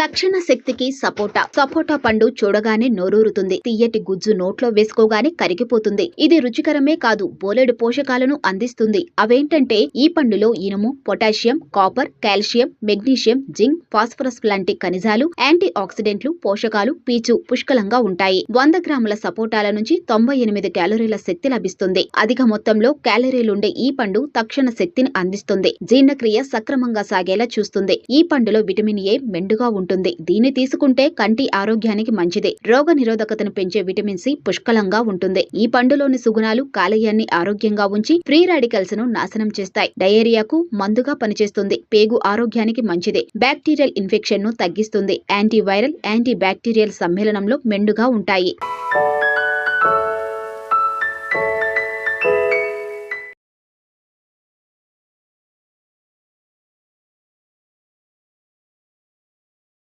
తక్షణ శక్తికి సపోటా పండు చూడగానే నోరూరుతుంది. తియ్యటి గుజ్జు నోట్లో వేసుకోగానే కరిగిపోతుంది. ఇది రుచికరమే కాదు, బోలెడు పోషకాలను అందిస్తుంది. అవేంటంటే ఈ పండులో ఇనుము, potassium, copper, calcium, magnesium, zinc, phosphorus లాంటి ఖనిజాలు, యాంటీ ఆక్సిడెంట్లు, పోషకాలు, పీచు పుష్కలంగా ఉంటాయి. 100 గ్రాముల సపోటాల నుంచి 98 క్యాలరీల శక్తి లభిస్తుంది. అధిక మొత్తంలో క్యాలరీలుండే ఈ పండు తక్షణ శక్తిని అందిస్తుంది. జీర్ణక్రియ సక్రమంగా సాగేలా చూస్తుంది. ఈ పండులో విటమిన్ ఏ మెండుగా ఉంటుంది. దీన్ని తీసుకుంటే కంటి ఆరోగ్యానికి మంచిది. రోగ నిరోధకతను పెంచే విటమిన్ సి పుష్కలంగా ఉంటుంది. ఈ పండులోని సుగుణాలు కాలేయాన్ని ఆరోగ్యంగా ఉంచి ఫ్రీ రాడికల్స్ ను నాశనం చేస్తాయి. డయేరియాకు మందుగా పనిచేస్తుంది. పేగు ఆరోగ్యానికి మంచిది. బ్యాక్టీరియల్ ఇన్ఫెక్షన్ ను తగ్గిస్తుంది. యాంటీవైరల్, యాంటీ బ్యాక్టీరియల్ సమ్మేళనంలో మెండుగా ఉంటాయి.